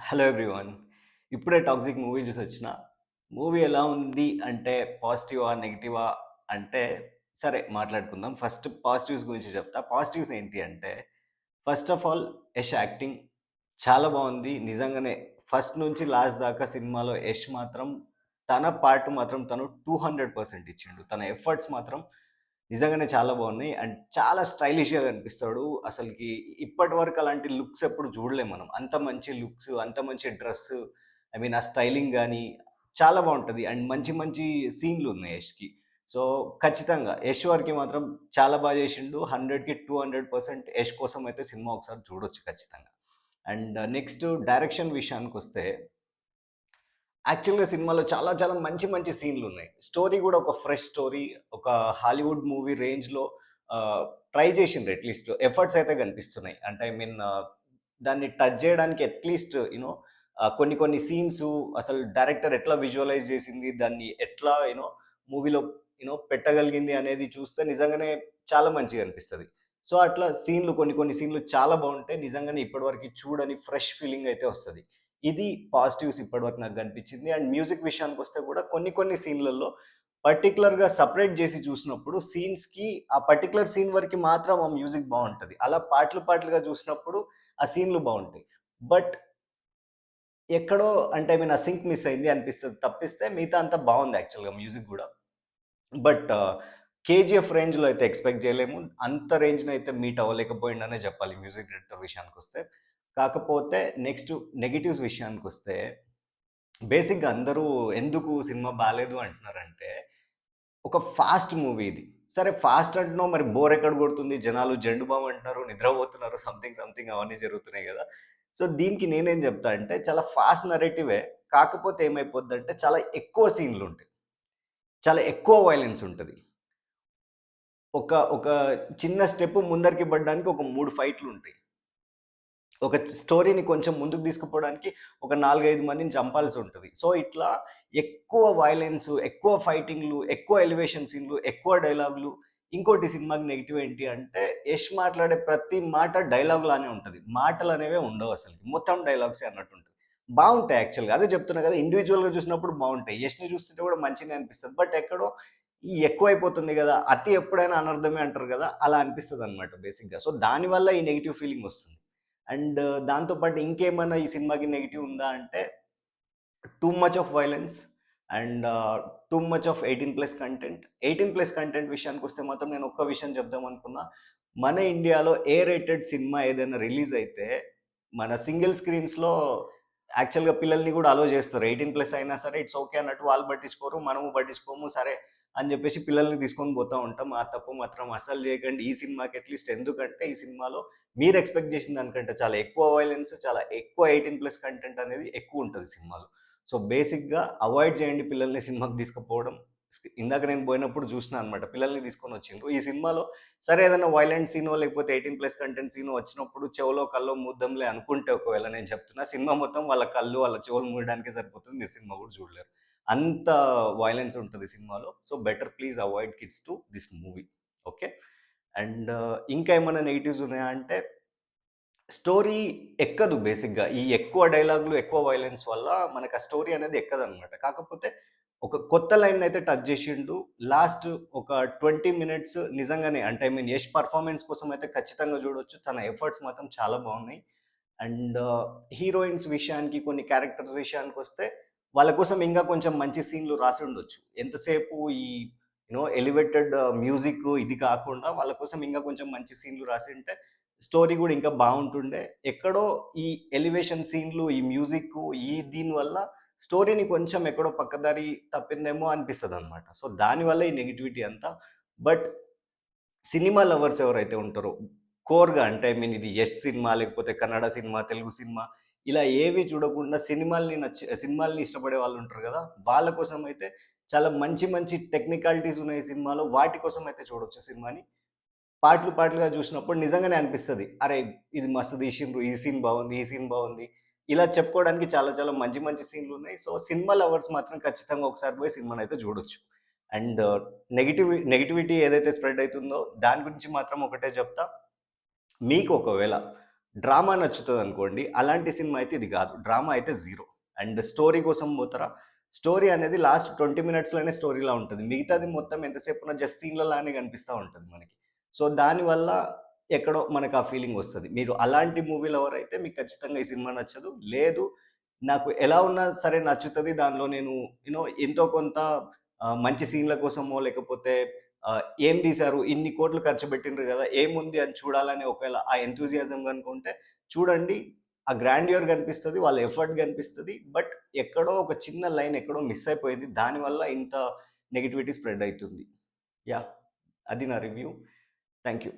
Hello everyone. ఇప్పుడే 'toxic' movie చూసొచ్చిన. Movie ఎలా ఉంది అంటే పాజిటివా? నెగెటివా? అంటే సరే మాట్లాడుకుందాం. ఫస్ట్ పాజిటివ్స్ గురించి చెప్తా. పాజిటివ్స్ ఏంటి అంటే first of all Yash acting చాలా బావుంది. నిజంగానే ఫస్ట్ నుంచి లాస్ట్ దాకా సినిమాలో యష్ మాత్రం తన పార్ట్ మాత్రం తను 200% ఇచ్చిండు. తన ఎఫర్ట్స్ మాత్రం నిజంగానే చాలా బావున్నాయి. అండ్ చాలా స్టైలిష్‌గా కనిపిస్తాడు. అసలకి ఇప్పటి వరకు అలాంటి లుక్స్ ఎప్పుడు చూడలేం మనం. అంత మంచి లుక్స్, అంత మంచి డ్రెస్సు, ఐ మీన్ ఆ స్టైలింగ్ గాని చాలా బావుంటది. అండ్ మంచి మంచి సీన్‌లున్నాయి యష్‌కి. సో, ఖచ్చితంగా యష్ వరకి మాత్రం చాలా చేశిండు. 100కి 200% యష్ కోసం అయితే సినిమా ఒకసారి చూడొచ్చు ఖచ్చితంగా. అండ్ నెక్స్ట్ డైరెక్షన్ విషయానికొస్తే యాక్చువల్‌గా సినిమాలో చాలా చాలా మంచి మంచి సీన్‌లున్నాయి. స్టోరీ గూడా ఒక ఫ్రెష్ స్టోరీ, ఒక హాలీవుడ్ మూవీ రేంజ్‌లో ట్రై చేసిండ్రు అట్‌లీస్ట్. ఎఫర్ట్స్ అయితే కనిపిస్తున్నాయి. అంటే ఐ మీన్ దాన్ని టచ్ జేయడానికి అట్‌లీస్ట్ కొన్ని కొన్ని సీన్సు అసలు డైరెక్టర్ ఎట్లా విజువలైజ్ చేసింది, దాన్ని ఎట్లా మూవీలో పెట్టగలిగింది అనేది చూస్తే నిజంగానే చాలా మంచిగా అనిపిస్తది. సో, అట్లా సీన్‌లు కొన్ని కొన్ని సీన్‌లు చాలా బావుంటాయి. నిజంగానే ఇప్పటివరకు చూడని ఫ్రెష్ ఫీలింగ్ అయితే వస్తది. ఇది పాజిటివ్స్ ఇప్పటివరకు నాకు కనిపించింది. అండ్ మ్యూజిక్ విషయానికొస్తే కూడా కొన్ని కొన్ని సీన్‌లలో పర్టిక్యులర్‌గా సెపరేట్ జేసి చూసినప్పుడు సీన్స్‌కి ఆ పర్టిక్యులర్ సీన్ వరకి మాత్రం ఆ మ్యూజిక్ బావుంటది. అలా పాటలు పాటలుగా చూసినప్పుడు ఆ సీన్‌లు బావుంటాయి. బట్ ఎక్కడో అంటే ఐ మీన్ ఆ సింక్ మిస్ అయింది అనిపిస్తది తప్పిస్తే మిగతా అంతా బావుంది యాక్చువల్‌గా మ్యూజిక్ గూడా. బట్ 'కేజీఎఫ్' రేంజ్‌లో అయితే ఎక్స్‌పెక్ట్ జేయలేము. అంత రేంజ్‌నయితే మీట్ అవ్వలేకపోయిండనే జెప్పాలి మ్యూజిక్ డైరెక్టర్ విషయానికొస్తే. కాకపోతే నెక్స్ట్ నెగెటివ్స్ విషయానికొస్తే బేసిక్‌గా అందరూ ఎందుకు సినిమా బాలేదు అంటున్నారంటే, ఒక ఫాస్ట్ మూవీ ఇది. సరే ఫాస్ట్ అంటున్నావు మరి బోర్ ఎక్కడ కొడుతుంది? జనాలు జెండు బామ్ అంటున్నారు, నిద్రపోతున్నారు, సంథింగ్ సంథింగ్ అవన్నీ జరుగుతున్నాయి గదా! సో, దీనికి నేనేం జెప్తా అంటే చాలా ఫాస్ట్ నరేటివే. కాకపోతే ఏమైపోద్దంటే చాలా ఎక్కువ సీన్‌లుంటాయి. చాలా ఎక్కువ వయలెన్స్ ఉంటది. ఒక చిన్న స్టెప్ ముందరికి పడడానికి ఒక 3 ఫైట్‌లుంటాయి. ఒక స్టోరీని కొంచెం ముందుకు తీసుకుపోవడానికి ఒక 4, 5 మందిని చంపాల్సుంటది. సో, ఇట్లా ఎక్కువ వయలెన్స్, ఎక్కువ ఫైటింగ్‌లు, ఎక్కువ ఎలివేషన్ సీన్‌లు, ఎక్కువ డైలాగులు. ఇంకోటి సినిమాకి నెగెటివ్ ఏంటి అంటే, యష్ మాట్లాడే ప్రతి మాట డైలాగ్ లానే ఉంటది. మాటలనేవే ఉండవసలకి. మొత్తం డైలాగ్సే అన్నట్టుంటది. బావుంటాయి యాక్చువల్‌గా. అదే చెప్తున్నా కదా! ఇండివిడ్యుయల్‌గా చూసినప్పుడు బావుంటాయి. యష్‌ని చూస్తుంటే కూడా మంచిగనే అనిపిస్తది. బట్ ఎక్కడో ఈ ఎక్కువైపోతుంది గదా! అతి ఎప్పుడైనా అనర్థమే అంటారు గదా! అలా అనిపిస్తదనమాట బేసిక్‌గా. సో, దానివల్ల ఈ నెగెటివ్ ఫీలింగొస్తుంది. అండ్ దాంతో పాటు ఇంకేమన్నా ఈ సినిమాకి నెగెటివ్ ఉందా అంటే, too much of violence and too much of 18+ content. 18+ content విషయానికొస్తే మాత్రం నేను ఒక్క విషయం చెప్దామనుకున్నా. మన ఇండియాలో ఏ రేటెడ్ సినిమా ఏదైనా రిలీజ్ అయితే, మన సింగిల్ స్క్రీన్స్‌లో యాక్చువల్‌గా పిల్లల్ని గూడా అలో చేస్తారు. 18+ అయినా సరే ఇట్స్ ఓకే అన్నట్టు వాళ్ళు పట్టించుకోరు. మనము పట్టించుకోము. సరే అని జెప్పేసి పిల్లల్ని తీసుకొని పోతా ఉంటాం. ఆ తప్పు మాత్రం అస్సలు జేయకండి. ఈ సినిమాకి అట్‌లీస్ట్ ఎందుకంటే ఈ సినిమాలో మీరు ఎక్స్‌పెక్ట్ చేసిన దానికంటే చాలా ఎక్కువ వయలెన్స్, చాలా ఎక్కువ 18+ కంటెంట్ అనేది ఎక్కువుంటది సినిమాలో. సో, బేసిక్‌గా అవాయిడ్ చేయండి పిల్లల్ని సినిమాకి తీసుకుపోవడం. ఇందాక నేను పోయినప్పుడు చూసినా అనమాట. పిల్లల్ని తీసుకొనొచ్చిండ్రు. ఈ సినిమాలో సరే ఏదైనా వయలెంట్ సీనో లేకపోతే 18+ కంటెంట్ సీనో వచ్చినప్పుడు చెవులో, కల్లో మూద్దాంలే అనుకుంటే ఒకవేళ నేను చెప్తున్నా. సినిమా మొత్తం వాళ్ళ కళ్ళు, వాళ్ళ చెవులు మూయడానికే సరిపోతది. మీరు సినిమా కూడా చూడలేరు. అంత వయలెన్స్ ఉంటది సినిమాలో. So, better please avoid kids to this movie. Okay. And ఇంకా ఏమన్నా నెగెటివ్స్ ఉన్నాయా అంటే స్టోరీ ఎక్కదు బేసిక్‌గా. ఈ ఎక్కువ డైలాగులు, ఎక్కువ వయలెన్స్ వల్ల మనకు ఆ స్టోరీ అనేది ఎక్కదనమాట. కాకపోతే ఒక కొత్త లైన్‌నయితే టచ్ జేషిండు. లాస్ట్ ఒక 20 మినిట్స్ నిజంగానే అంటే ఐ మీన్ యష్ పెర్ఫార్మన్స్ కోసం అయితే ఖచ్చితంగా జూడొచ్చు. తన ఎఫర్ట్స్ మాత్రం చాలా బావున్నాయి. అండ్ హీరోయిన్స్ విషయానికి కొన్ని క్యారెక్టర్స్ విషయానికొస్తే వాళ్ళ కోసం ఇంకా కొంచెం మంచి సీన్‌లు రాసుండొచ్చు. ఎంతసేపు ఈ ఎలివేటెడ్ మ్యూజిక్ ఇది కాకుండా వాళ్ళ కోసం ఇంకా కొంచెం మంచి సీన్‌లు రాసుంటే స్టోరీ గూడా ఇంకా బావుంటుండే. ఎక్కడో ఈ ఎలివేషన్ సీన్‌లు, ఈ మ్యూజిక్కు దీని వల్ల స్టోరీని కొంచెం ఎక్కడో పక్కదారి తప్పిందేమో అనిపిస్తదనమాట. సో, దానివల్ల ఈ నెగటివిటీ అంతా. బట్ సినిమా లవర్స్ ఎవరైతే ఉంటారో, కోర్‌గా అంటే ఐ మీన్ ఇది యష్ సినిమా, లేకపోతే కన్నడ సినిమా, తెలుగు సినిమా ఇలా ఏవి చూడకుండా సినిమాల్ని ఇష్టపడే వాళ్ళుంటారు గదా! వాళ్ళ కోసమైతే చాలా మంచి మంచి టెక్నికాలిటీస్ ఉన్నాయి సినిమాలో. వాటి కోసమైతే చూడొచ్చు సినిమాని. పాటలు పాటలుగా చూసినప్పుడు నిజంగానే అనిపిస్తది. అరే! ఇది మస్తు తీసిండ్రు. ఈ సీన్ బావుంది. ఈ సీన్ బావుంది. ఇలా చెప్పుకోవడానికి చాలా చాలా మంచి మంచి సీన్‌లున్నాయి. సో, సినిమా లవర్స్ మాత్రం ఖచ్చితంగా ఒకసారి పోయి సినిమానైతే చూడొచ్చు. అండ్ నెగటివిటీ ఏదైతే స్ప్రెడ్ అయితుందో దాని గురించి మాత్రం ఒకటే చెప్తా. మీకు ఒకవేళ డ్రామా నచ్చుతదనుకోండి, అలాంటి సినిమా అయితే ఇది గాదు. డ్రామా అయితే 0. అండ్ స్టోరీ కోసం పోతారా? స్టోరీ అనేది లాస్ట్ 20 మినిట్స్‌లోనే స్టోరీలా ఉంటది. మిగతాది మొత్తం ఎంతసేపున్న జస్ట్ సీన్‌లలానే కనిపిస్తా ఉంటది మనకి. సో, దానివల్ల ఎక్కడో మనకు ఆ ఫీలింగ్ వస్తది. మీరు అలాంటి మూవీ లవర్ అయితే మీకు ఖచ్చితంగా ఈ సినిమా నచ్చదు. లేదు, నాకు ఎలా ఉన్నా సరే నచ్చుతది. దానిలో నేను ఎంతో కొంత మంచి సీన్‌ల కోసమో లేకపోతే ఏం తీశారు? ఇన్ని కోట్లు ఖర్చు పెట్టిండ్రు గదా! ఏముంది అని చూడాలని ఒకవేళ ఆ ఎంతూసియాజం గనుక ఉంటే చూడండి. ఆ గ్రాండియర్ కనిపిస్తది. వాళ్ళ ఎఫర్ట్ కనిపిస్తది. బట్ ఎక్కడో ఒక చిన్న లైన్ ఎక్కడో మిస్ అయిపోయింది. దానివల్ల ఇంత నెగటివిటీ స్ప్రెడ్ అయితుంది. యాహ్! అది నా రివ్యూ. Thank you.